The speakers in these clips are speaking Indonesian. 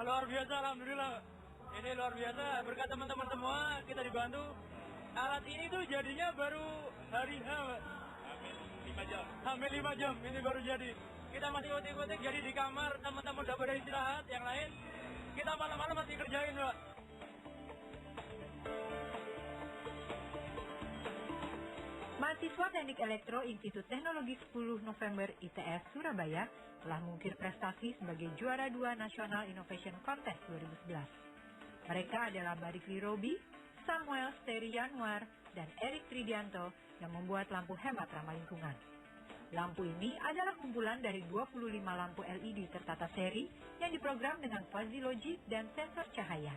luar biasa, alhamdulillah. Ini luar biasa, berkat teman-teman semua kita dibantu. Alat ini tuh jadinya baru hari H, Pak. Hampir 5 jam ini baru jadi. Kita masih utik-utik jadi di kamar, teman-teman udah pada istirahat, yang lain kita malam-malam masih kerjain, Pak. Mahasiswa Teknik Elektro Institut Teknologi 10 November ITS Surabaya telah mengukir prestasi sebagai juara 2 National Innovation Contest 2011. Mereka adalah Barikli Robi, Samuel Steri Januar, dan Erik Tridianto yang membuat lampu hemat ramah lingkungan. Lampu ini adalah kumpulan dari 25 lampu LED tertata seri yang diprogram dengan fuzzy logic dan sensor cahaya.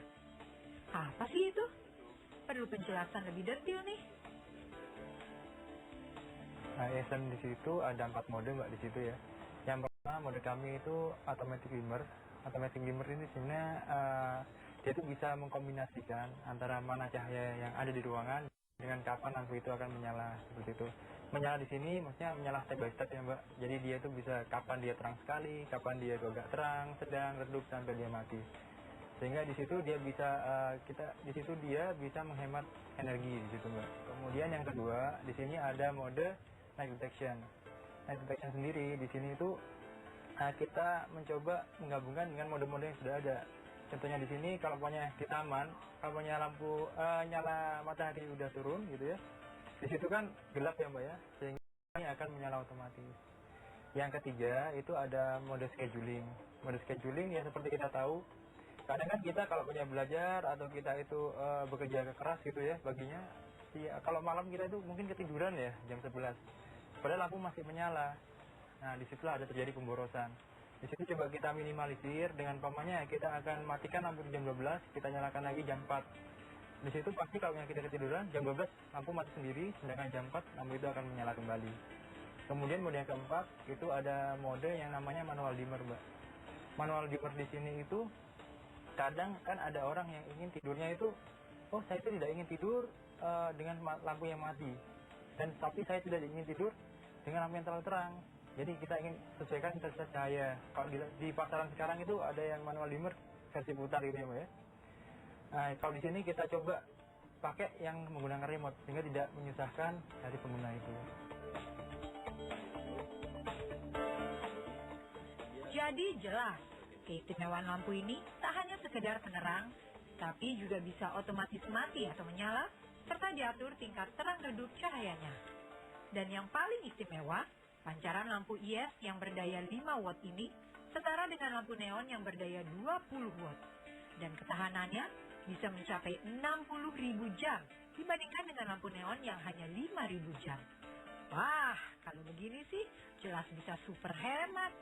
Apa sih itu? Perlu penjelasan lebih detail nih. Nah, ESM di situ ada 4 mode Mbak di situ ya. Yang pertama mode kami itu automatic dimmer. Automatic dimmer ini sebenarnya dia itu bisa mengkombinasikan antara mana cahaya yang ada di ruangan dengan kapan lampu itu akan menyala seperti itu. Menyala di sini maksudnya menyala step by step ya Mbak. Jadi dia itu bisa kapan dia terang sekali, kapan dia agak terang, sedang, redup sampai dia mati. Sehingga di situ dia bisa dia bisa menghemat energi di situ Mbak. Kemudian yang kedua di sini ada mode night detection. Night detection sendiri di sini itu kita mencoba menggabungkan dengan mode-mode yang sudah ada. Contohnya di sini kalau punya di taman, kalau punya lampu nyala matahari udah turun gitu ya. Di situ kan gelap ya Mbak ya, sehingga ini akan menyala otomatis. Yang ketiga itu ada mode scheduling. Mode scheduling ya seperti kita tahu, kadang kan kita kalau punya belajar atau kita itu bekerja keras gitu ya baginya, ya, kalau malam kita itu mungkin ketiduran ya jam 11. Padahal lampu masih menyala. Nah, disitulah ada terjadi pemborosan. Di situ coba kita minimalisir dengan pamannya kita akan matikan lampu di jam 12, kita nyalakan lagi jam 4. Di situ pasti kalau kita ketiduran jam 12 lampu mati sendiri, sedangkan jam 4 lampu itu akan menyala kembali. Kemudian mode yang keempat itu ada mode yang namanya manual dimmer, Mbak. Manual dimmer di sini itu kadang kan ada orang yang ingin tidurnya itu, oh saya itu tidak ingin tidur dengan lampu yang mati, dan tapi saya tidak ingin tidur dengan lampu yang terlalu terang. Jadi kita ingin sesuaikan intensitas cahaya. Kalau di pasaran sekarang itu ada yang manual dimmer versi putar gitu ya Mbak ya. Nah, kalau di sini kita coba pakai yang menggunakan remote sehingga tidak menyusahkan dari pengguna itu. Jadi jelas, keistimewaan lampu ini tak hanya sekedar penerang, tapi juga bisa otomatis mati atau menyala, serta diatur tingkat terang redup cahayanya. Dan yang paling istimewa, pancaran lampu IS yang berdaya 5 watt ini setara dengan lampu neon yang berdaya 20 watt. Dan ketahanannya bisa mencapai 60.000 jam dibandingkan dengan lampu neon yang hanya 5.000 jam. Wah, kalau begini sih jelas bisa super hemat.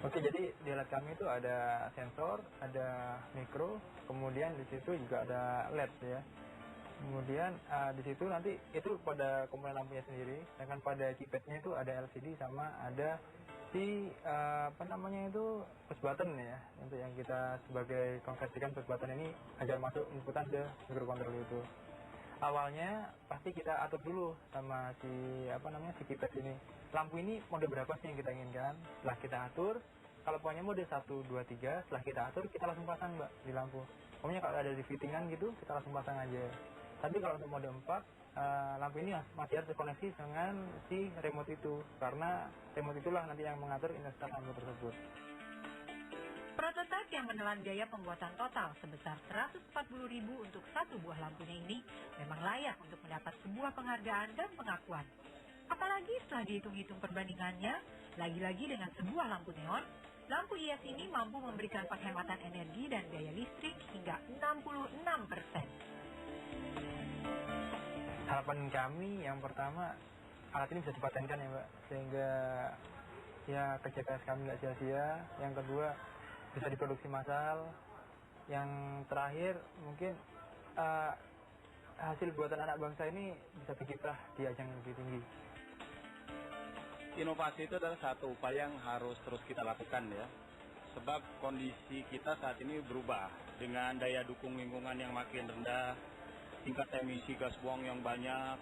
Oke, jadi di alat kami itu ada sensor, ada mikro, kemudian di situ juga ada LED ya. Kemudian di situ nanti itu pada komponen lampunya sendiri, sedangkan pada keypadnya itu ada LCD sama ada si push button ya, untuk yang kita sebagai konversikan push button ini agar masuk inputan ke microcontroller itu. Awalnya pasti kita atur dulu sama si keypad ini. Lampu ini mode berapa sih yang kita inginkan? Setelah kita atur, kalau punya mode 1, 2, 3, setelah kita atur kita langsung pasang Mbak di lampu. Pokoknya kalau ada di fittingan gitu kita langsung pasang aja. Tapi kalau untuk mode 4, lampu ini masih harus terkoneksi dengan si remote itu, karena remote itulah nanti yang mengatur intensitas lampu tersebut. Prototipe yang menelan biaya pembuatan total sebesar 140.000 untuk satu buah lampunya ini memang layak untuk mendapat sebuah penghargaan dan pengakuan. Apalagi setelah dihitung-hitung perbandingannya, lagi-lagi dengan sebuah lampu neon, lampu IS ini mampu memberikan penghematan energi dan biaya listrik hingga 66%. Harapan kami yang pertama, alat ini bisa dipatenkan ya Mbak, sehingga ya kerja keras kami nggak sia-sia. Yang kedua, bisa diproduksi massal. Yang terakhir mungkin hasil buatan anak bangsa ini bisa berkiprah di ajang yang lebih tinggi. Inovasi itu adalah satu upaya yang harus terus kita lakukan ya. Sebab kondisi kita saat ini berubah dengan daya dukung lingkungan yang makin rendah, tingkat emisi gas buang yang banyak,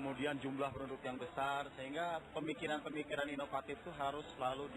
kemudian jumlah penduduk yang besar, sehingga pemikiran-pemikiran inovatif itu harus selalu